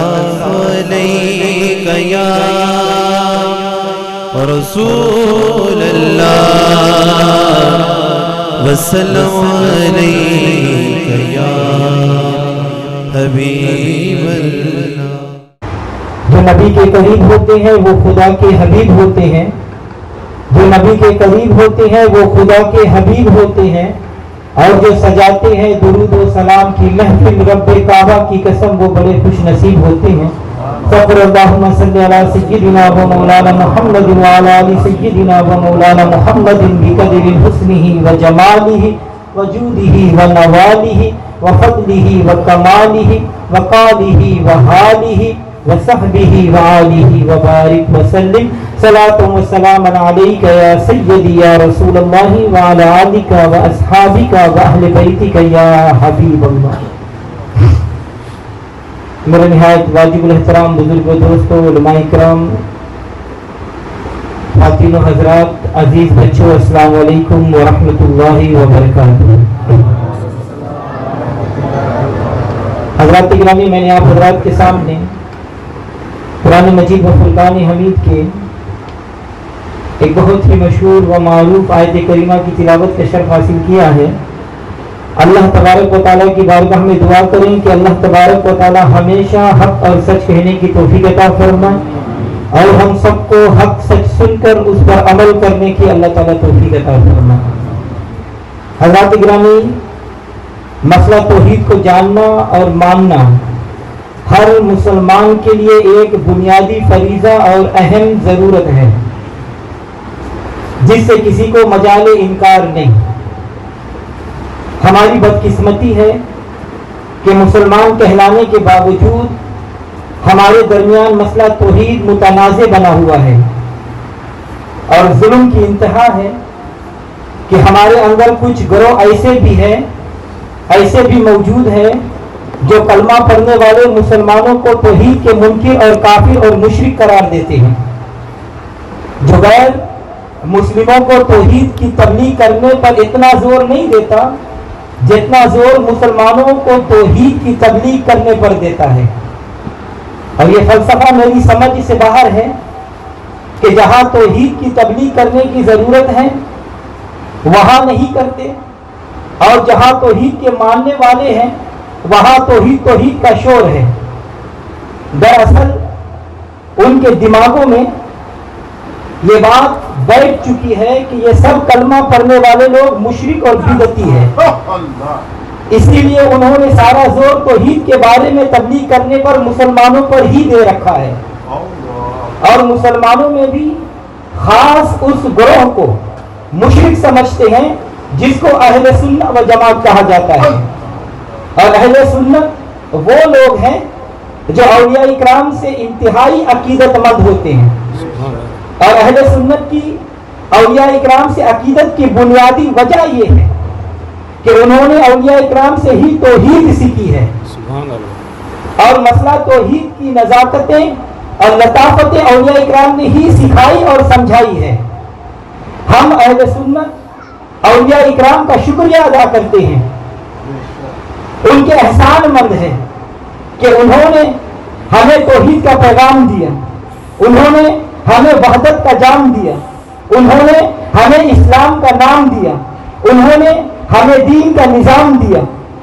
علیک یا رسول اللہ وسلم علیک یا حبیب اللہ۔ جو نبی کے قریب ہوتے ہیں وہ خدا کے حبیب ہوتے ہیں، جو نبی کے قریب ہوتے ہیں وہ خدا کے حبیب ہوتے ہیں، اور جو سجاتے ہیں درود و سلام کی محفل رب کعبہ کی قسم وہ بڑے خوش نصیب ہوتے ہیں۔ فقر اللہم صلی علی سیدنا و مولانا محمد وعلی آل سیدنا و مولانا محمد بقدر حسنہ و جمالہ و جودہ و نوالہ و فضلہ و کمالہ و قالہ و حالہ وصحبہ وآلہ وبارک وسلم۔ صلاۃ و سلام علیک یا سیدی یا رسول اللہ وعلی آلک و اصحابک و اہل بیتک یا حبیب اللہ۔ میرے نہایت واجب الاحترام بزرگ و دوستو، علماء کرام، خواتین و حضرات، عزیز بچوں، السلام علیکم ورحمۃ اللہ وبرکاتہ۔ حضرات گرامی، میں نے آپ حضرات کے سامنے قرآن مجید و فرقان حمید کے ایک بہت ہی مشہور و معروف آیت کریمہ کی تلاوت کا شرف حاصل کیا ہے۔ اللہ تبارک و تعالیٰ کی بارگاہ میں دعا کریں کہ اللہ تبارک و تعالیٰ ہمیشہ حق اور سچ کہنے کی توفیق عطا فرمائے، اور ہم سب کو حق سچ سن کر اس پر عمل کرنے کی اللہ تعالیٰ توفیق عطا فرمائے۔ حضرات گرامی، مسئلہ توحید کو جاننا اور ماننا ہر مسلمان کے لیے ایک بنیادی فریضہ اور اہم ضرورت ہے، جس سے کسی کو مجال انکار نہیں۔ ہماری بدقسمتی ہے کہ مسلمان کہلانے کے باوجود ہمارے درمیان مسئلہ توحید متنازع بنا ہوا ہے، اور ظلم کی انتہا ہے کہ ہمارے اندر کچھ گروہ ایسے بھی موجود ہیں جو کلمہ پڑھنے والے مسلمانوں کو توحید کے منکر اور کافر اور مشرک قرار دیتے ہیں، جو غیر مسلموں کو توحید کی تبلیغ کرنے پر اتنا زور نہیں دیتا جتنا زور مسلمانوں کو توحید کی تبلیغ کرنے پر دیتا ہے۔ اور یہ فلسفہ میری سمجھ سے باہر ہے کہ جہاں توحید کی تبلیغ کرنے کی ضرورت ہے وہاں نہیں کرتے، اور جہاں توحید کے ماننے والے ہیں وہاں توحید کا شور ہے۔ دراصل ان کے دماغوں میں یہ بات بیٹھ چکی ہے کہ یہ سب کلمہ پڑھنے والے لوگ مشرک اور بدعتی ہیں، اسی لیے انہوں نے سارا زور توحید کے بارے میں تبلیغ کرنے پر مسلمانوں پر ہی دے رکھا ہے، اور مسلمانوں میں بھی خاص اس گروہ کو مشرک سمجھتے ہیں جس کو اہل سنت و جماعت کہا جاتا ہے۔ اور اہل سنت وہ لوگ ہیں جو اولیاء اکرام سے انتہائی عقیدت مند ہوتے ہیں، اور اہل سنت کی اولیاء اکرام سے عقیدت کی بنیادی وجہ یہ ہے کہ انہوں نے اولیاء اکرام سے ہی توحید سیکھی ہے، اور مسئلہ توحید کی نزاکتیں اور لطافتیں اولیاء اکرام نے ہی سکھائی اور سمجھائی ہے۔ ہم اہل سنت اولیاء اکرام کا شکریہ ادا کرتے ہیں، ان کے احسان مند ہیں کہ انہوں نے ہمیں توحید کا پیغام دیا، انہوں نے ہمیں وحدت کا جام دیا، انہوں نے ہمیں اسلام کا نام دیا، انہوں نے ہمیں دین کا نظام دیا،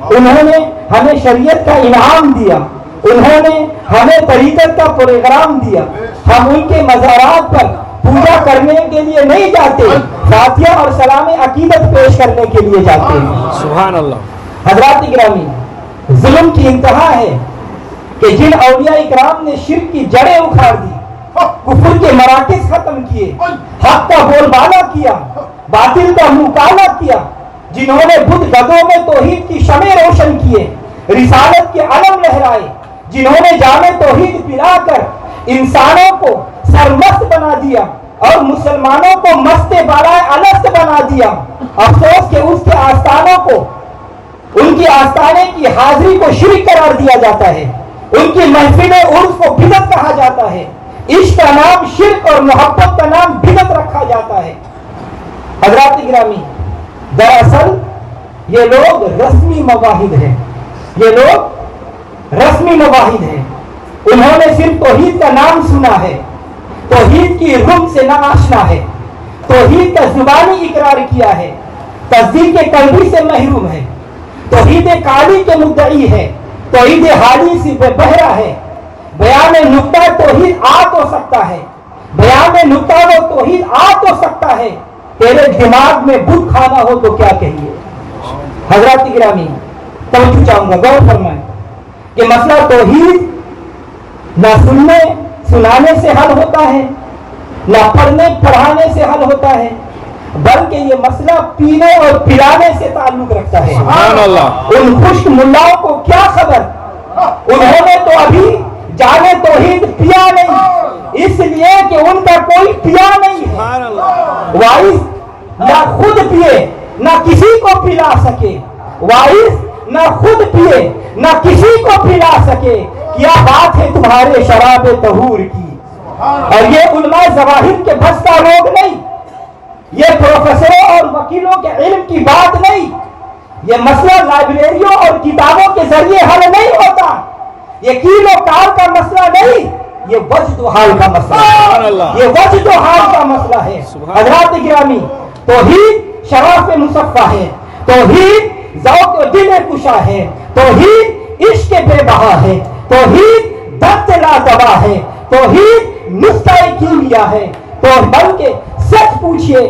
انہوں نے ہمیں شریعت کا انعام دیا، انہوں نے ہمیں طریقت کا پروگرام دیا۔ ہم ان کے مزارات پر پوجا کرنے کے لیے نہیں جاتے، فاتحہ اور سلام عقیدت پیش کرنے کے لیے جاتے ہیں۔ سبحان اللہ۔ حضرات گرامی، ظلم کی انتہا ہے کہ جن اولیاء اکرام نے شرک کی جڑیں اکھاڑ دی، کفر کے مراکز ختم کیے، حق کا بول بالا کیا، باطل کا منہ کالا کیا، جنہوں نے بدھ گدوں میں توحید کی شمع روشن کیے، رسالت کے علم لہرائے، جنہوں نے جام توحید پلا کر انسانوں کو سرمست بنا دیا اور مسلمانوں کو مست بالائے الست بنا دیا۔ افسوس کہ اس کے آستانوں کو، ان کی آستانے کی حاضری کو شرک قرار دیا جاتا ہے، ان کی محفل عرس کو بدعت کہا جاتا ہے، عشق کا نام شرک اور محبت کا نام بدعت رکھا جاتا ہے۔ حضرات گرامی، دراصل یہ لوگ رسمی مواحد ہیں، یہ لوگ رسمی مواحد ہیں، انہوں نے صرف توحید کا نام سنا ہے، توحید کی رم سے نہ آشنا ہے، توحید کا زبانی اقرار کیا ہے، تصدیق قلبی سے محروم ہے، توحید قالی کے مدعی ہے، توحید حالی سے بے بہرا ہے، بیان نقطہ توحید آ تو سکتا ہے، بیان نقطہ وہ توحید آ تو سکتا ہے، تیرے دماغ میں بت کھانا ہو تو کیا کہیے۔ حضرات گرامی توجہ چاہوں گا، غور فرمائیں کہ مسئلہ توحید نہ سننے سنانے سے حل ہوتا ہے، نہ پڑھنے پڑھانے سے حل ہوتا ہے، بلکہ یہ مسئلہ پینے اور پلانے سے تعلق رکھتا ہے۔ سبحان اللہ۔ ان خشک ملاؤں کو کیا خبر، انہوں نے تو ابھی جانے توحید پیا نہیں، اس لیے کہ ان کا کوئی پیا نہیں ہے۔ وائس نہ خود پیے نہ کسی کو پلا سکے، وائس نہ خود پیے نہ کسی کو پلا سکے، کیا بات ہے تمہارے شراب طہور کی۔ اور یہ علماء ظواہر کے بس کا روگ نہیں، یہ پروفیسروں اور وکیلوں کے علم کی بات نہیں، یہ مسئلہ لائبریریوں اور کتابوں کے ذریعے حل نہیں ہوتا، یہ کیل و کار کا مسئلہ نہیں، یہ وجد و حال کا مسئلہ ہے، یہ وجد و حال کا مسئلہ ہے۔ حضرات گرامی توحید شرف مصفہ ہے، توحید ذوق و دل کشا ہے، توحید عشق بے بہا ہے، توحید درد لا دوا ہے، توحید نسخہ کیمیا ہے، تو بلکہ سچ پوچھئے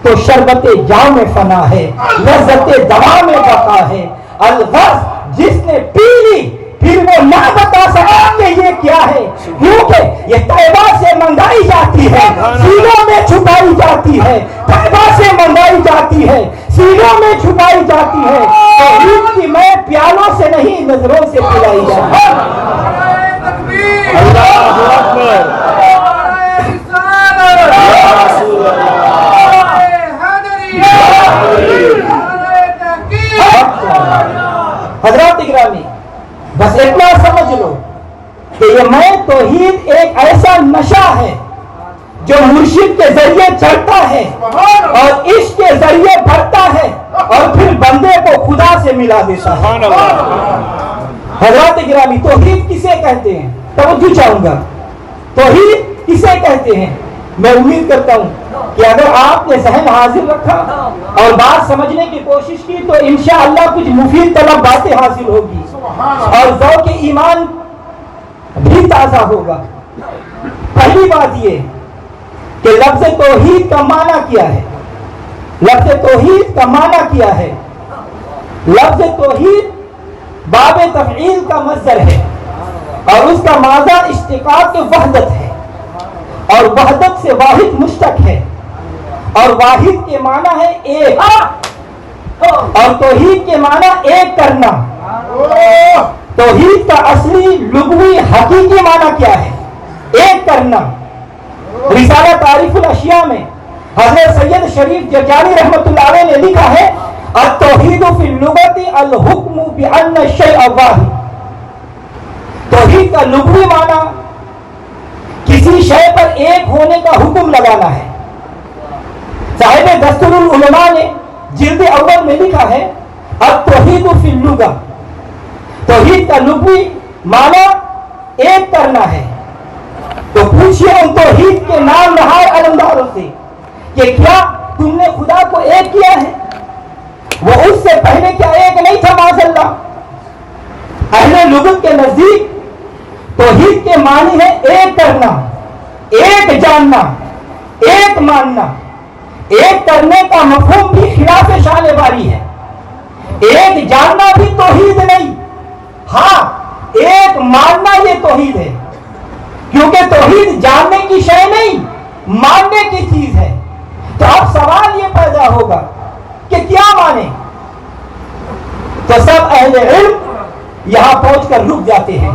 تو شربت جام میں فنا ہے، لذت دوا میں بقا ہے۔ الغرض جس نے پی لی پھر وہ نہ بتا سکا کہ یہ کیا ہے، کیونکہ یہ طیبہ سے منگائی جاتی ہے، سینوں میں چھپائی جاتی ہے، طیبہ سے منگائی جاتی ہے، سینوں میں چھپائی جاتی ہے، توحید کی میں پیالوں سے نہیں نظروں سے پلائی جاتی ہے۔ اللہ اکبر۔ حضرات گرامی بس اتنا سمجھ لو کہ یہ میں توحید ایک ایسا نشہ ہے جو مرشد کے ذریعے چڑھتا ہے اور عشق کے ذریعے بڑھتا ہے اور پھر بندے کو خدا سے ملا دیتا ہے۔ حضرات گرامی توحید کسے کہتے ہیں، توجہ چاہوں گا، توحید کسے کہتے ہیں؟ میں امید کرتا ہوں کہ اگر آپ نے ذہن حاضر رکھا اور بات سمجھنے کی کوشش کی تو انشاءاللہ کچھ مفید طلب باتیں حاصل ہوگی اور ذوق ایمان بھی تازہ ہوگا۔ پہلی بات یہ کہ لفظ توحید کا معنی کیا ہے، لفظ توحید کا معنی کیا ہے۔ لفظ توحید باب تفعیل کا مصدر ہے اور اس کا ماضی اشتقاق وحدت ہے، اور وحدت سے واحد مشتق ہے، اور واحد کے معنی ہے ایک، اور توحید کے معنی ایک کرنا۔ توحید کا اصلی لغوی حقیقی معنی کیا ہے؟ ایک کرنا۔ رسالہ تعریف الاشیاء میں حضرت سید شریف جرجانی رحمۃ اللہ علیہ نے لکھا ہے التوحید فی اللغۃ الحکم بان الشیء واحد۔ توحید کا لغوی معنی کسی شے پر ایک ہونے کا حکم لگانا ہے۔ صاحب دستور العلماء نے جلد اول میں لکھا ہے التوحید فی اللغہ، توحید کا لغوی معنی ایک کرنا ہے۔ تو پوچھئے ان توحید کے نام نہار علمداروں سے کہ کیا تم نے خدا کو ایک کیا ہے؟ وہ اس سے پہلے کیا ایک نہیں تھا؟ معاذ اللہ۔ اہل لغت کے نزدیک توحید کے معنی ہے ایک کرنا، ایک جاننا، ایک ماننا۔ ایک کرنے کا مفہوم بھی خلاف شان باری ہے، ایک جاننا بھی توحید نہیں، ہاں ایک ماننا یہ توحید ہے، کیونکہ توحید جاننے کی شے نہیں ماننے کی چیز ہے۔ تو اب سوال یہ پیدا ہوگا کہ کیا مانے؟ تو سب اہل علم یہاں پہنچ کر رک جاتے ہیں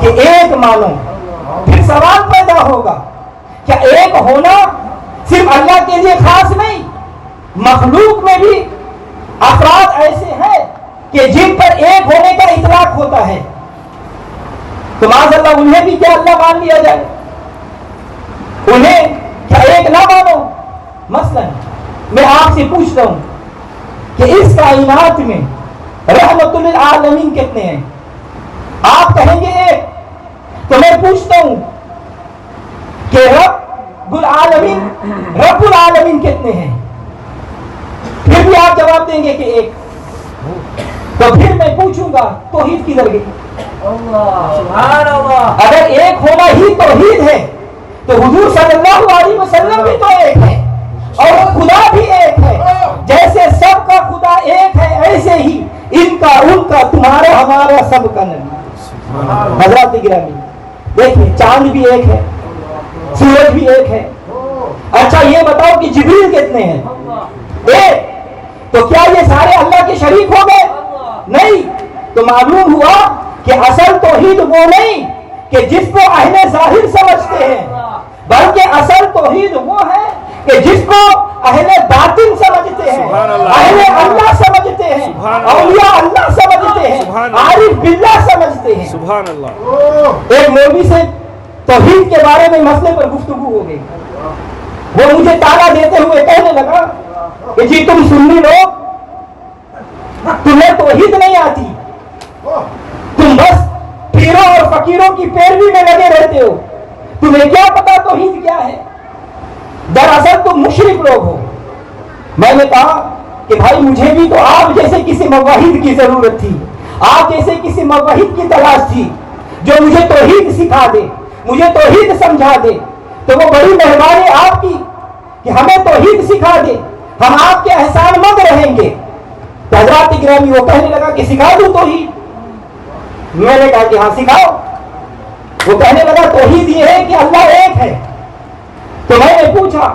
کہ ایک مانو۔ پھر سوال پیدا ہوگا کیا ایک ہونا صرف اللہ کے لیے خاص نہیں، مخلوق میں بھی افراد ایسے ہیں کہ جن پر ایک ہونے کا اطلاق ہوتا ہے، تو معاذ اللہ انہیں بھی کیا اللہ مان لیا جائے؟ انہیں کیا ایک نہ مانو؟ مثلا میں آپ سے پوچھتا ہوں کہ اس کائنات میں رحمت للعالمین کتنے ہیں؟ آپ کہیں گے ایک، ہوں کہ رب العالمین کتنے ہیں، پھر بھی آپ جواب دیں گے کہ ایک، تو پھر میں پوچھوں گا توحید کدھر گئی؟ اگر ایک ہونا ہی توحید ہے تو حضور صلی اللہ علیہ وسلم بھی تو ایک ہے اور خدا بھی ایک ہے. جیسے سب کا خدا ایک ہے ایسے ہی ان کا تمہارا ہمارا سب کا نبی. حضرات گرامی دیکھیں، چاند بھی ایک ہے، سورج بھی ایک ہے. اچھا یہ بتاؤ کہ جبریل کتنے ہیں؟ ایک. تو کیا یہ سارے اللہ کے شریک ہو گئے؟ نہیں. تو معلوم ہوا کہ اصل توحید وہ نہیں کہ جس کو اہل ظاہر سمجھتے ہیں، بلکہ اصل توحید وہ ہے کہ جس کو اہل باطن سمجھتے ہیں، اہل اللہ سمجھتے ہیں، اولیاء اللہ سمجھتے ہیں، عارف باللہ سمجھتے ہیں. سبحان اللہ. ایک مولوی سے توحید کے بارے میں مسئلے پر گفتگو ہو گئی. وہ مجھے تانا دیتے ہوئے کہنے لگا کہ جی تم سنی لوگ، تمہیں توحید نہیں آتی، تم بس پیروں اور فقیروں کی پیروی میں لگے رہتے ہو، تمہیں کیا پتا توحید کیا ہے؟ دراصل تم مشرک لوگ ہو. میں نے کہا کہ بھائی مجھے بھی تو آپ جیسے کسی موحد کی ضرورت تھی، آپ جیسے کسی موحد کی تلاش تھی جو مجھے توحید سکھا دے، مجھے توحید سمجھا دے. تو وہ بڑی مہربانی آپ کی کہ ہمیں توحید سکھا دے، ہم آپ کے احسان مند رہیں گے. حضرات گرامی وہ کہنے لگا کہ سکھا دوں توحید. میں نے کہا کہ ہاں سکھاؤ. وہ کہنے لگا توحید یہ ہے کہ اللہ ایک ہے. تو میں نے پوچھا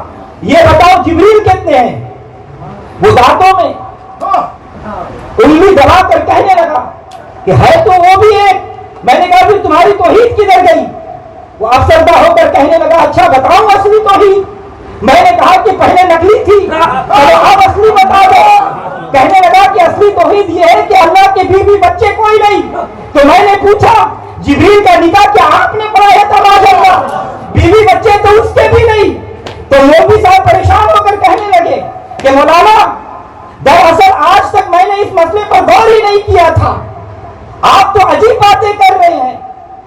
یہ بتاؤ جبریل کتنے ہیں؟ وہ دانتوں میں انگلی دبا کر کہنے لگا کہ ہے تو وہ بھی ایک. میں نے کہا پھر تمہاری توحید کدھر گئی؟ وہ افسردہ ہو کر کہنے لگا اچھا بتاؤں اصلی توحید. میں نے کہا کہ پہلے نقلی تھی، اب اصلی بتا دو. کہنے لگا کہ اصلی توحید یہ ہے کہ اللہ کے بیوی بچے کوئی نہیں. تو میں نے پوچھا جبریل کا نکاح کیا آپ نے پڑھایا تھا؟ ماشاءاللہ بیوی بچے تو اس کے بھی نہیں. تو مولوی صاحب پریشان ہو کر کہنے لگے کہ مولانا دراصل آج تک میں نے اس مسئلے پر غور ہی نہیں کیا تھا، آپ تو عجیب باتیں کر رہے ہیں.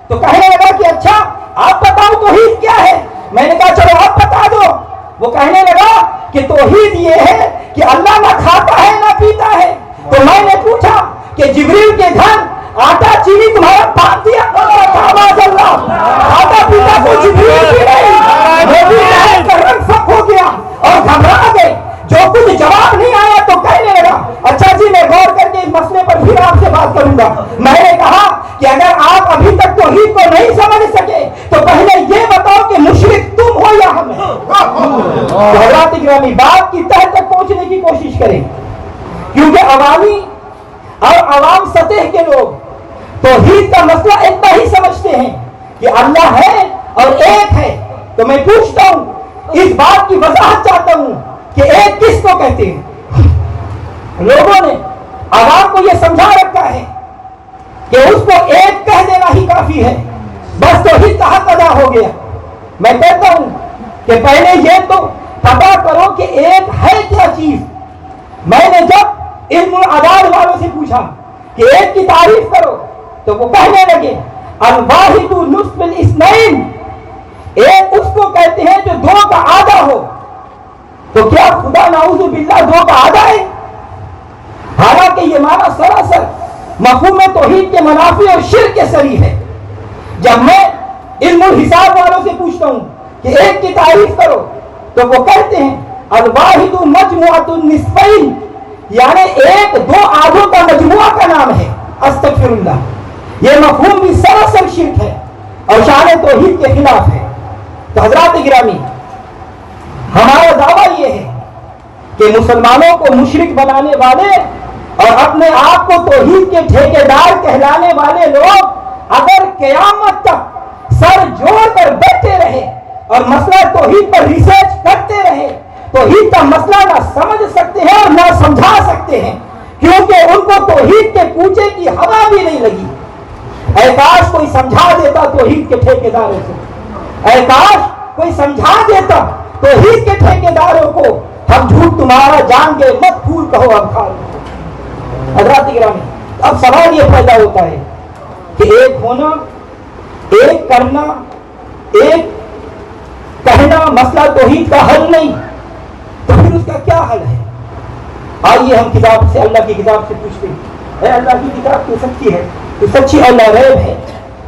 تو کہنے لگا کہ اچھا آپ بتاؤ توحید کیا ہے؟ میں نے کہا چلو آپ بتا دو. وہ کہنے لگا کہ توحید یہ ہے کہ اللہ نہ کھاتا ہے نہ پیتا ہے. تو میں نے پوچھا کہ جبریل کے گھر آٹا چینی تمہارا باپ دیا اللہ آٹا پیتا تو جبریل بھی نہیں. وہ بھی رنگ فک ہو گیا اور گھبرا گئے. جو کچھ جواب نہیں آیا تو کہنے لگا اچھا جی میں غور کر کے اس مسئلے پر پھر آپ سے بات کروں گا. میں نے کہا کہ اگر آپ ابھی تک توحید کو نہیں سمجھ سکے تو پہلے یہ بتاؤ کہ مشرک تم ہو یا ہم ہیں. حضرات گرامی بات کی تہ تک پہنچنے کی کوشش کریں، کیونکہ عوامی اور عوام سطح کے لوگ توحید کا مسئلہ اتنا ہی سمجھتے ہیں کہ اللہ ہے اور ایک ہے. تو میں پوچھتا ہوں، اس بات کی وضاحت چاہتا ہوں کہ ایک کس کو کہتے ہیں؟ لوگوں نے عوام کو یہ سمجھا رکھا ہے کہ اس کو ایک کہہ دینا ہی کافی ہے، بس توحید کا حق ادا ہو گیا. میں کہتا ہوں کہ پہلے یہ تو پتا کرو کہ ایک ہے کیا چیز. میں نے جب علم العداد والوں سے پوچھا کہ ایک کی تعریف کرو تو وہ کہنے لگے الواحد نصف الاثنین. ایک اس کو کہتے ہیں جو دو کا آدھا ہو. تو کیا خدا نعوذ باللہ دو کا آدھا ہے؟ حالانکہ یہ معنی سراسر مفہوم توحید کے منافی اور شرک کے سری ہے. جب میں علم الحساب والوں سے پوچھتا ہوں کہ ایک کی تعریف کرو تو وہ کہتے ہیں الواحد مجموعۃ النصفین، یعنی ایک دو آدھوں کا مجموعہ کا نام ہے. استغفر اللہ. یہ مفہوم بھی سراسر شرک ہے اور شان توحید کے خلاف ہے. تو حضرات گرامی ہمارا دعویٰ یہ ہے کہ مسلمانوں کو مشرک بنانے والے اور اپنے آپ کو توحید کے ٹھیکیدار کہلانے والے لوگ اگر قیامت تک سر جوڑ کر بیٹھے رہے اور مسئلہ توحید پر ریسرچ کرتے رہے، توحید کا مسئلہ نہ سمجھ سکتے ہیں اور نہ سمجھا سکتے ہیں، کیونکہ ان کو توحید کے کوچے کی ہوا بھی نہیں لگی. اے کاش کوئی سمجھا دیتا توحید کے ٹھیکیداروں کو، اے کاش کوئی سمجھا دیتا توحید کے ٹھیکیداروں کو ہم جھوٹ تمہارا جان گے مت پھول کہو اب کھا لو. حضرات گرامی اب سوال یہ پیدا ہوتا ہے کہ ایک ہونا، ایک کرنا ایک کہنا مسئلہ توحید کا حل نہیں، تو پھر اس کا کیا حل ہے؟ آئیے ہم کتاب سے، اللہ کی کتاب سے پوچھتے ہیں، اے اللہ کی کتاب تو سچی ہے، تو سچی اللہ ریب ہے،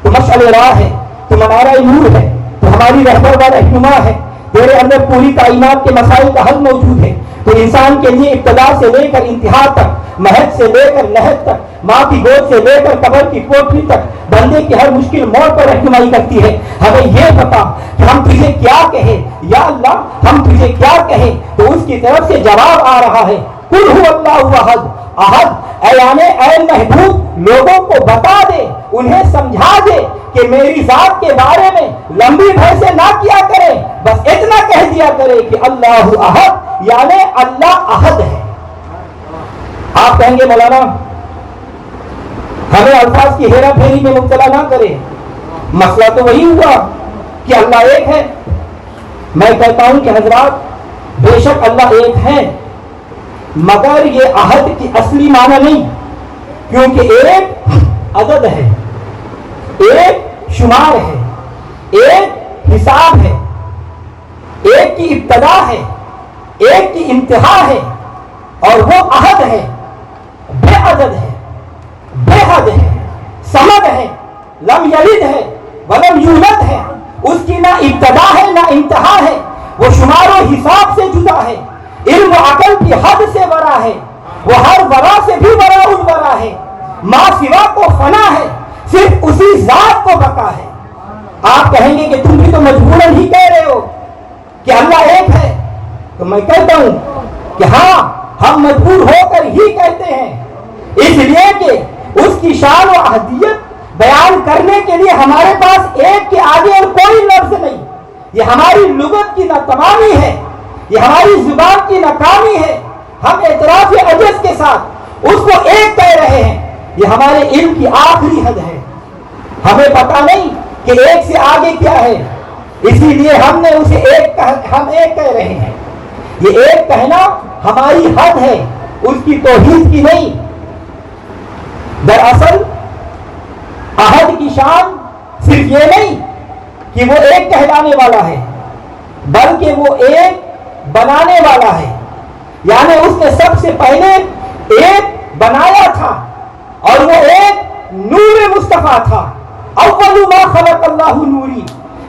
تو مشعل راہ ہے، تو منارہ نور ہے، تو ہماری رہبر و رہنما ہے، تیرے اندر پوری کائنات کے مسائل کا حل موجود ہے، تو انسان کے لیے ابتدا سے لے کر انتہا تک، مہد سے لے کر لحد تک، ماں کی گود سے لے کر قبر کی کوٹری تک بندے کی ہر مشکل موڑ پر رہنمائی کرتی ہے۔ ہمیں یہ بتا کہ ہم تجھے کیا کہیں، یا اللہ ہم تجھے کیا کہیں، تو اس کی طرف سے جواب آ رہا ہے، قل هو اللہ احد احد، اے محبوب لوگوں کو بتا دے، انہیں سمجھا دے کہ میری ذات کے بارے میں لمبی بحثیں نہ کیا کرے، بس اتنا کہہ دیا کرے کہ اللہ احد، یعنی اللہ احد ہے۔ آپ کہیں گے مولانا ہمیں الفاظ کی ہیرا پھیری میں مبتلا نہ کرے، مسئلہ تو وہی ہوا کہ اللہ ایک ہے۔ میں کہتا ہوں کہ حضرات بے شک اللہ ایک ہے، مگر یہ عہد کی اصلی معنی نہیں، کیونکہ ایک عدد ہے، ایک شمار ہے، ایک حساب ہے، ایک کی ابتدا ہے، ایک کی انتہا ہے، اور وہ عہد ہے، بے عدد ہے، بے حد ہے، صمد ہے، لم یلد ہے ولم یولد ہے، اس کی نہ ابتدا ہے نہ انتہا ہے، وہ شمار و حساب سے جدا ہے، علم و عقل کی حد سے ورا ہے، وہ ہر ورا سے بھی ورا الورا ہے، ما سوا کو فنا ہے، صرف اسی ذات کو بقا ہے۔ آپ کہیں گے کہ تم بھی تو مجبوراً ہی کہہ رہے ہو کہ اللہ ایک ہے، تو میں کہتا ہوں کہ ہاں ہم مجبور ہو کر ہی کہتے ہیں، اس لیے کہ اس کی شان و احدیت بیان کرنے کے لیے ہمارے پاس ایک کے آگے اور کوئی لفظ نہیں، یہ ہماری لغت کی ناتمامی ہے، یہ ہماری زبان کی ناکامی ہے، ہم اعتراف عجز کے ساتھ اس کو ایک کہہ رہے ہیں، یہ ہمارے علم کی آخری حد ہے، ہمیں پتہ نہیں کہ ایک سے آگے کیا ہے، اسی لیے ہم نے اسے ہم ایک کہہ رہے ہیں۔ یہ ایک کہنا ہماری حد ہے، اس کی توحید کی نہیں۔ دراصل عہد کی شان صرف یہ نہیں کہ وہ ایک کہلانے والا ہے، بلکہ وہ ایک بنانے والا ہے، یعنی اس نے سب سے پہلے ایک بنایا تھا، اور وہ ایک نور مصطفیٰ تھا، اول ما خلق اللہ نوری،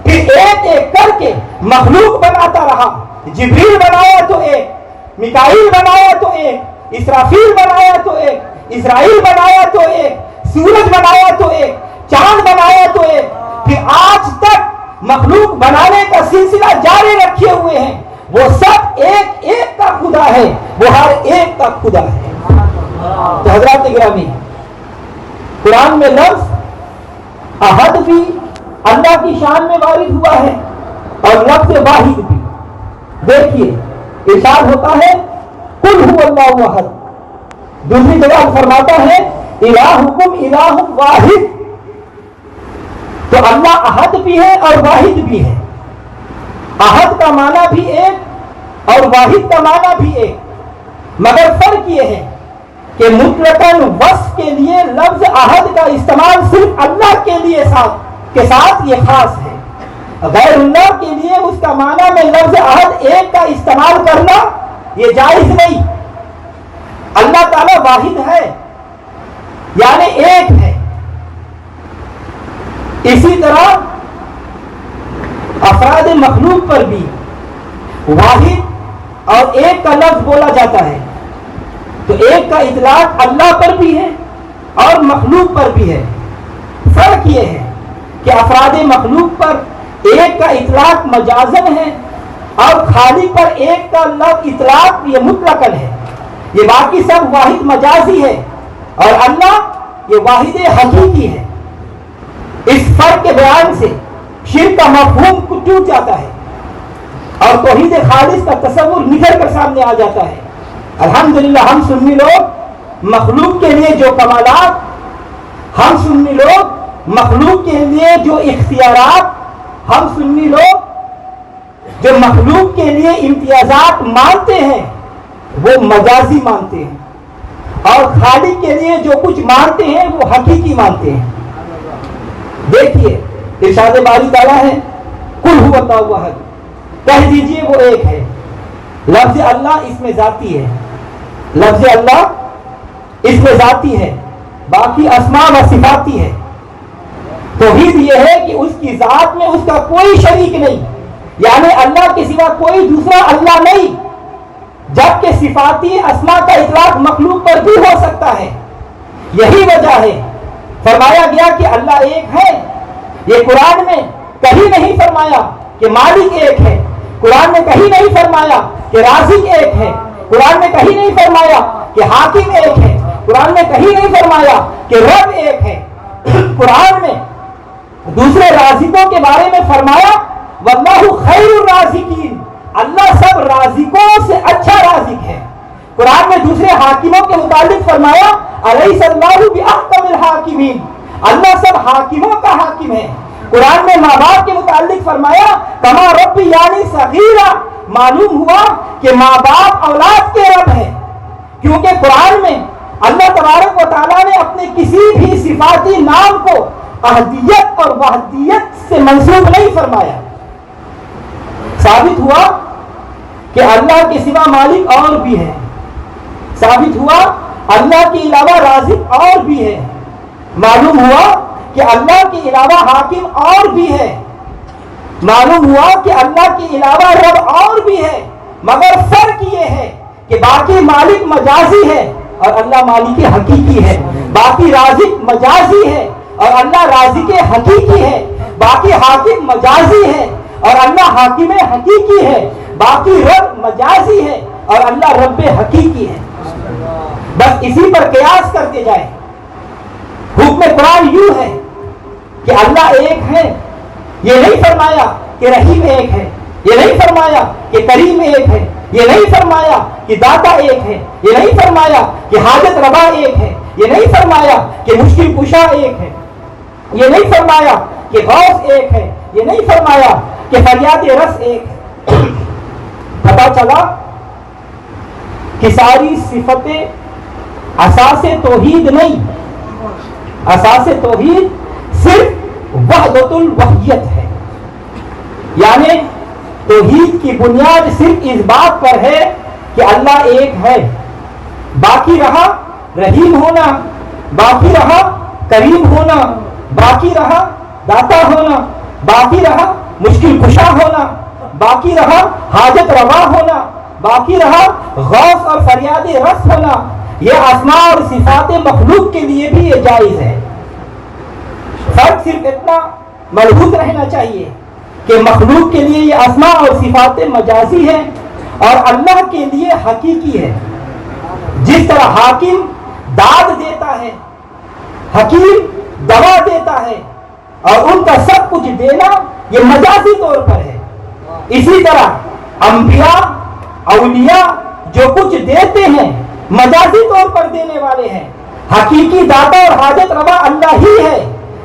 پھر ایک ایک کر کے مخلوق بناتا رہا، جبریل بنایا تو ایک، میکائیل بنایا تو ایک، اسرافیل بنایا تو ایک، اسرائیل بنایا تو ایک، سورج بنایا تو ایک، چاند بنایا تو ایک، پھر آج تک مخلوق بنانے کا سلسلہ جاری رکھے ہوئے ہیں، وہ سب ایک ایک کا خدا ہے، وہ ہر ایک کا خدا ہے۔ تو حضرات گرامی، قرآن میں لفظ عہد بھی اللہ کی شان میں وارد ہوا ہے، اور لفظ واحد بھی۔ دیکھیے ارشاد ہوتا ہے قل هو اللہ احد، دوسری جگہ فرماتا ہے الہکم الہ واحد، تو اللہ احد بھی ہے اور واحد بھی ہے، احد کا معنی بھی ایک اور واحد کا معنی بھی ایک، مگر فرق یہ ہے کہ مطلقاً وصف کے لیے لفظ احد کا استعمال صرف اللہ کے ساتھ یہ خاص ہے، غیر اللہ کے لیے اس کا معنی میں لفظ احد ایک کا استعمال کرنا یہ جائز نہیں۔ اللہ تعالیٰ واحد ہے یعنی ایک ہے، اسی طرح افراد مخلوق پر بھی واحد اور ایک کا لفظ بولا جاتا ہے، تو ایک کا اطلاق اللہ پر بھی ہے اور مخلوق پر بھی ہے۔ فرق یہ ہے کہ افراد مخلوق پر ایک کا اطلاق مجازن ہے، اور خالق پر ایک کا لفظ اطلاق یہ مطلقاً ہے، یہ باقی سب واحد مجازی ہے، اور اللہ یہ واحد حقیقی ہے۔ اس فرق کے بیان سے شرک کا مفہوم ٹوٹ جاتا ہے، اور توحید خالص کا تصور نکل کر سامنے آ جاتا ہے۔ الحمدللہ ہم سنی لوگ مخلوق کے لیے جو کمالات، ہم سنی لوگ مخلوق کے لیے جو اختیارات، ہم سنی لوگ جو مخلوق کے لیے امتیازات مانتے ہیں وہ مجازی مانتے ہیں، اور خالق کے لیے جو کچھ مانتے ہیں وہ حقیقی مانتے ہیں۔ دیکھیے ارشاد باری تعالیٰ ہے قل هو اللہ احد، کہہ دیجئے وہ ایک ہے۔ لفظ اللہ اس میں ذاتی ہے، لفظ اللہ اس میں ذاتی ہے، باقی اسماء و صفاتی ہے۔ توحید یہ ہے کہ اس کی ذات میں اس کا کوئی شریک نہیں، یعنی اللہ کے سوا کوئی دوسرا اللہ نہیں، جبکہ صفاتی اسماء کا اطلاق مخلوق پر بھی ہو سکتا ہے۔ یہی وجہ ہے فرمایا گیا کہ اللہ ایک ہے۔ یہ قرآن میں کہیں نہیں فرمایا کہ مالک ایک ہے، قرآن میں کہیں نہیں فرمایا کہ رازق ایک ہے، قرآن میں کہیں نہیں فرمایا کہ حاکم ایک ہے، قرآن میں کہیں نہیں فرمایا کہ رب ایک ہے۔ قرآن میں دوسرے رازقوں کے بارے میں فرمایا واللہ خیر الرازقین، اللہ سب رازقوں سے اچھا رازق ہے۔ قرآن میں دوسرے حاکموں کے متعلق فرمایا الیس اللہ باحکم الحاکمین، اللہ سب حاکموں کا حاکم ہے۔ قرآن میں ماں باپ کے متعلق فرمایا کما ربی یعنی صغیرہ، معلوم ہوا کہ ماں باپ اولاد کے رب ہے، کیونکہ قرآن میں اللہ تبارک و تعالیٰ نے اپنے کسی بھی صفاتی نام کو احدیت اور وحدیت سے منسوب نہیں فرمایا۔ ثابت ہوا کہ اللہ کے سوا مالک اور بھی ہے، ثابت ہوا اللہ کے علاوہ رازق اور بھی ہے، معلوم ہوا کہ اللہ کے علاوہ حاکم اور بھی ہے، معلوم ہوا کہ اللہ کے علاوہ رب اور بھی ہے، مگر فرق یہ ہے کہ باقی مالک مجازی ہے اور اللہ مالک حقیقی ہے، باقی رازق مجازی ہے اور اللہ رازق حقیقی ہے، باقی حاکم مجازی ہے اور اللہ حاکم حقیقی ہے، باقی رب مجازی ہے اور اللہ رب حقیقی ہے۔ بس اسی پر قیاس کرتے جائیں۔ حکم قرآن یوں ہے کہ اللہ ایک ہے، یہ نہیں فرمایا کہ رحیم ایک ہے، یہ نہیں فرمایا کہ کریم ایک ہے، یہ نہیں فرمایا کہ داتا ایک ہے، یہ نہیں فرمایا کہ حاجت روا ایک ہے، یہ نہیں فرمایا کہ مشکل کشا ایک ہے، یہ نہیں فرمایا کہ غوث ایک ہے، یہ نہیں فرمایا کہ فریاد رس ایک ہے۔ پتا چلا کہ ساری صفتیں اساس توحید نہیں، اساس توحید صرف وحدت الوحیت ہے، یعنی توحید کی بنیاد صرف اس بات پر ہے کہ اللہ ایک ہے، باقی رہا رحیم ہونا، باقی رہا کریم ہونا، باقی رہا داتا ہونا، باقی رہا مشکل کشا ہونا، باقی رہا حاجت روا ہونا، باقی رہا غوث اور فریاد رس ہونا، یہ اسماء اور صفات مخلوق کے لیے بھی یہ جائز ہے۔ فرق صرف اتنا ملحوظ رہنا چاہیے کہ مخلوق کے لیے یہ اسماء اور صفات مجازی ہے اور اللہ کے لیے حقیقی ہے۔ جس طرح حاکم داد دیتا ہے، حکیم دوا دیتا ہے اور ان کا سب کچھ دینا یہ مجازی طور پر ہے، اسی طرح انبیاء اولیاء جو کچھ دیتے ہیں مجازی طور پر دینے والے ہیں، حقیقی داتا اور حاجت روا اللہ ہی ہے۔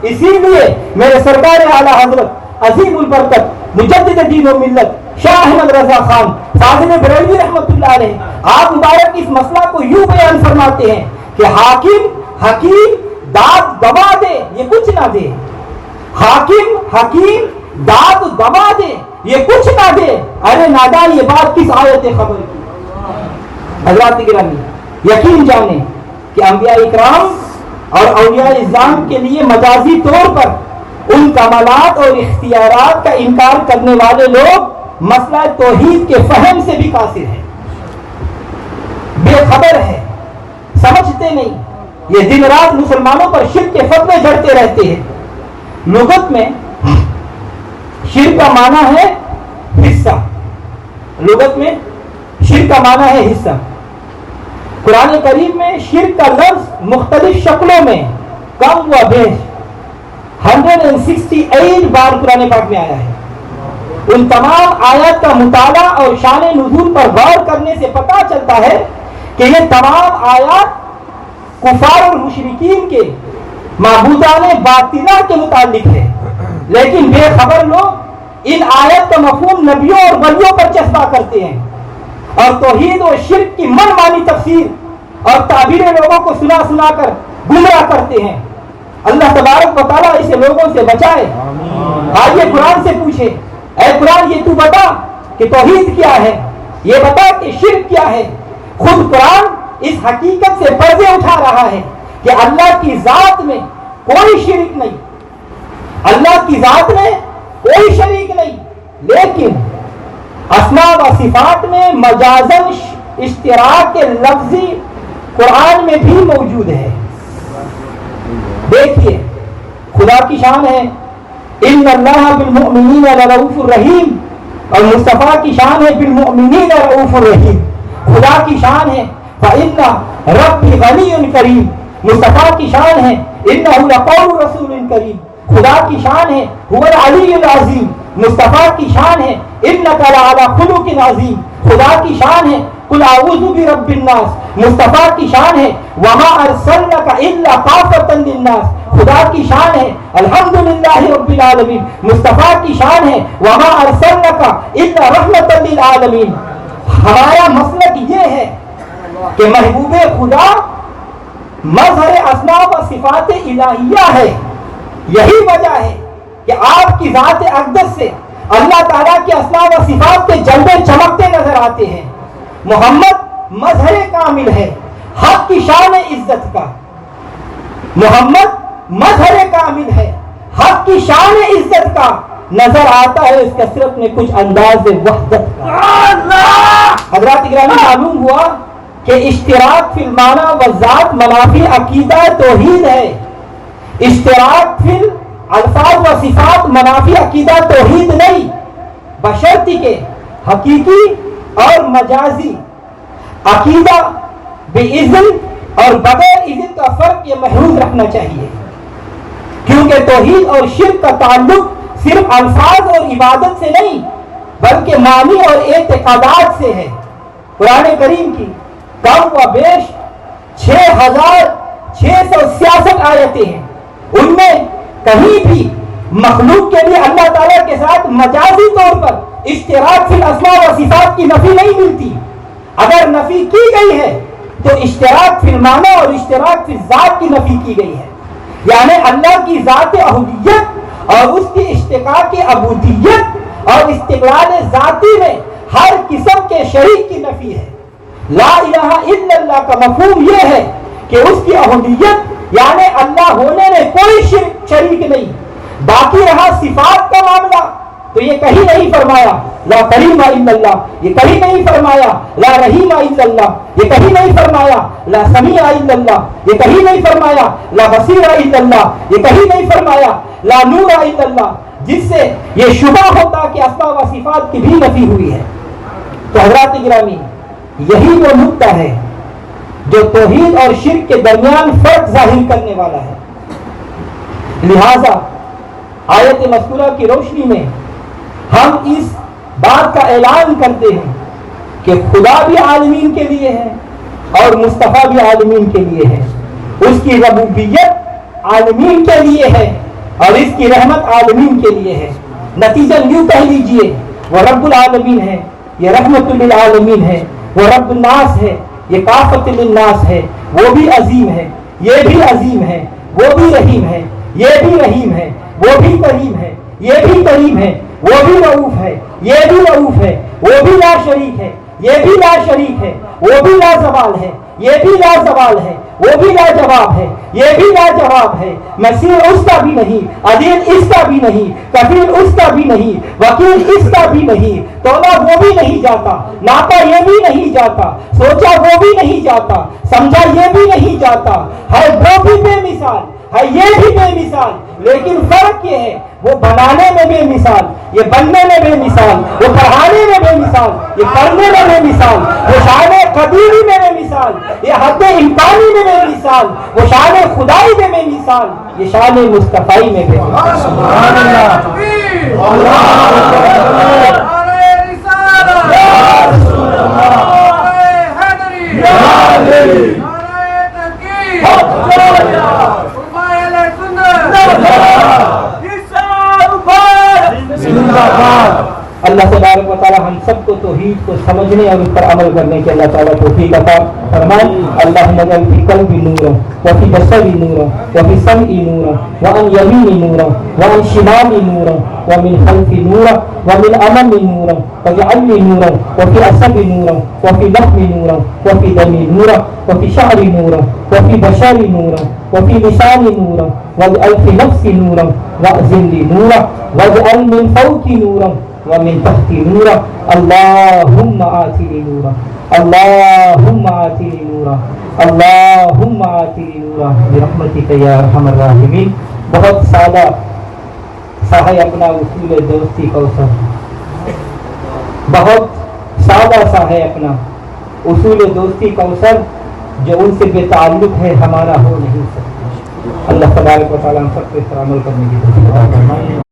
اسی لیے میرے سرکار اعلیٰ حضرت عظیم البرکت مجدد دین و ملت شاہ احمد رضا خان فاضل بریلوی رحمۃ اللہ علیہ آپ مبارک اس مسئلہ کو یوں بیان فرماتے ہیں کہ حاکم حکیم داد دوا دے یہ کچھ نہ دے، حاکم حکیم داد دوا دے یہ کچھ نہ دے۔ ارے نادان، یہ بات کس آیت خبر کی؟ حضرات گرامی یقین جانیں کہ انبیاء اکرام اور اولیاء اعظام کے لیے مجازی طور پر ان کمالات اور اختیارات کا انکار کرنے والے لوگ مسئلہ توحید کے فہم سے بھی قاصر ہیں، بے خبر ہے، سمجھتے نہیں، یہ دن رات مسلمانوں پر شرک کے فتوے جڑتے رہتے ہیں۔ لغت میں شرک کا معنی ہے حصہ، لغت میں شرک کا معنی ہے حصہ۔ قرآن کریم میں شرک کا لفظ مختلف شکلوں میں کم و بیش 168 بار قرآن پاک میں آیا ہے۔ ان تمام آیات کا مطالعہ اور شان نزول پر غور کرنے سے پتہ چلتا ہے کہ یہ تمام آیات کفار اور مشرکین کے معبودان باطنہ کے متعلق ہے، لیکن بے خبر لوگ ان آیات کا مفہوم نبیوں اور ولیوں پر چسپاں کرتے ہیں اور توحید و شرک کی من مانی تفسیر اور تعبیریں لوگوں کو سنا سنا کر گمراہ کرتے ہیں۔ اللہ تبارک و تعالیٰ اسے لوگوں سے بچائے۔ آئیے قرآن سے پوچھے اے قرآن یہ تو بتا کہ توحید کیا ہے، یہ بتا کہ شرک کیا ہے۔ خود قرآن اس حقیقت سے پردے اٹھا رہا ہے کہ اللہ کی ذات میں کوئی شرک نہیں، اللہ کی ذات میں کوئی شریک نہیں، لیکن اسماء و صفات میں مجازن اشتراک کے لفظی قرآن میں بھی موجود ہے۔ دیکھیے خدا کی شان ہے ان اللہ بالمؤمنین لرؤوف الرحیم، اور مصطفیٰ کی شان ہے بالمؤمنین رؤوف الرحیم۔ خدا کی شان ہے فإن ربی غنی کریم، مصطفیٰ کی شان ہے انہ لقول رسول کریم۔ خدا کی شان ہے هو العلی العظیم، مصطفیٰ کی شان ہے انک لعلی خلق عظیم۔ خدا کی شان ہے قل اعوذ برب الناس، مصطفیٰ کی شان ہے وما ارسلنک الا کافۃ للناس۔ خدا کی شان ہے الحمدللہ رب العالمین، مصطفیٰ کی شان ہے وما ارسلنک الا رحمۃ للعالمین۔ ہمارا مسلک یہ ہے کہ محبوب خدا مظہر اسماء و صفات الہیہ ہے۔ یہی وجہ ہے کہ آپ کی ذات اقدس سے اللہ تعالیٰ کے اسماء و صفات کے جلوے چمکتے نظر آتے ہیں۔ محمد مظہر کامل ہے حق کی شان عزت کا، محمد مظہر کامل ہے حق کی شان عزت کا، نظر آتا ہے اس کثرت میں کچھ انداز وحدت کا۔ حضرات گرامی معلوم ہوا کہ اشتراک فی المعنی و ذات منافی عقیدہ توحید ہے، اشتراک فی الفاظ و صفات منافی عقیدہ توحید نہیں، بشرطی کہ حقیقی اور مجازی عقیدہ باذن اور بغیر اذن کا فرق یہ محروم رکھنا چاہیے، کیونکہ توحید اور شرک کا تعلق صرف الفاظ اور عبادت سے نہیں بلکہ معنی اور اعتقادات سے ہے۔ قرآن کریم کی کم و بیش 6666 آیتیں ہیں، ان میں کہیں بھی مخلوق کے لیے اللہ تعالیٰ کے ساتھ مجازی طور پر اشتراک فی الاسماء و صفات کی نفی نہیں ملتی۔ اگر نفی کی گئی ہے تو اشتراک فی المعنی اور اشتراک فی ذات کی نفی کی گئی ہے، یعنی اللہ کی ذات احدیت اور اس کی اشتقاق عبودیت اور استقلال ذاتی میں ہر قسم کے شریک کی نفی ہے۔ لا الہ الا اللہ کا مفہوم یہ ہے کہ اس کی احدیت یعنی اللہ ہونے میں کوئی شریک نہیں۔ باقی رہا صفات کا معاملہ تو یہ کہیں نہیں فرمایا لا کریم الا اللہ، یہ کہیں نہیں فرمایا لا رحیم الا اللہ، یہ کہیں نہیں فرمایا لا سمیع الا اللہ، یہ کہیں نہیں فرمایا لا بصیر الا اللہ، یہ کہیں نہیں فرمایا لا نور الا اللہ، جس سے یہ شبہ ہوتا کہ اسماء و صفات کی بھی نفی ہوئی ہے۔ تو حضرات گرامی یہی وہ نقطہ ہے جو توحید اور شرک کے درمیان فرق ظاہر کرنے والا ہے۔ لہذا آیت مذکورہ کی روشنی میں ہم اس بات کا اعلان کرتے ہیں کہ خدا بھی عالمین کے لیے ہے اور مصطفیٰ بھی عالمین کے لیے ہے، اس کی ربوبیت عالمین کے لیے ہے اور اس کی رحمت عالمین کے لیے ہے۔ نتیجہ یوں کہہ لیجئے وہ رب العالمین ہے، یہ رحمت للعالمین ہے، وہ رب الناس ہے، یہ کافۃ للناس ہے، وہ بھی عظیم ہے، یہ بھی عظیم ہے، وہ بھی رحیم ہے، یہ بھی رحیم ہے، وہ بھی کریم ہے، یہ بھی کریم ہے، وہ بھی رؤوف ہے، یہ بھی رؤوف ہے، وہ بھی لا شریک ہے، یہ بھی لا شریک ہے، وہ بھی لا زوال ہے، یہ بھی لا زوال ہے، وہ بھی لا جواب ہے، یہ بھی لا جواب ہے، مسیح اس کا بھی نہیں، عظیم اس کا بھی نہیں، کفیل اس کا بھی نہیں، وکیل اس کا بھی نہیں، تولا وہ بھی نہیں جاتا، ناپا یہ بھی نہیں جاتا، سوچا وہ بھی نہیں جاتا، سمجھا یہ بھی نہیں جاتا، ہے وہ بھی بے مثال، ہے یہ بھی بے مثال، لیکن فرق یہ ہے وہ بنانے میں بے مثال، یہ بننے میں بے مثال، وہ پڑھانے میں بے مثال، یہ پڑھنے میں بے مثال، وہ شان قدیری میں بے مثال، یہ حد امکانی میں بے مثال، وہ شان خدائی میں بے مثال، یہ شان مصطفیٰ میں بے مثال۔ سبحان اللہ تبارک و تعالی ہم سب کو توحید کو سمجھنے اور اس پر عمل کرنے کی اللہ تعالیٰ توفیق عطا فرمائے. اللہم اجعل فی قلبی نورا وفی بصری نورا وفی سمعی نورا وعن یمینی نورا وعن شمالی نورا ومن خلفی نورا ومن امامی نورا واجعلنی نورا وفی عصبی نورا وفی لحمی نورا وفی دمی نورا وفی شعری نورا وفی بشری نورا وفی لسانی نورا واجعل فی نفسی نورا واعزم لی نورا واجعل من فوقی نورا ومن تحتی نورا. اللہم آتنی نورا اللہم آتنی نورا اللہم آتنی نورا برحمتک یا ارحم الراحمین. بہت سادہ سا ہے اپنا اصول دوستی کوثر، بہت سادہ سا ہے اپنا اصول دوستی کوثر، جو ان سے بے تعلق ہے ہمارا ہو نہیں سکتا. اللہ تبارک و تعالیٰ ہم سب کو اس پر عمل کرنے کی توفیق عطا فرمائے.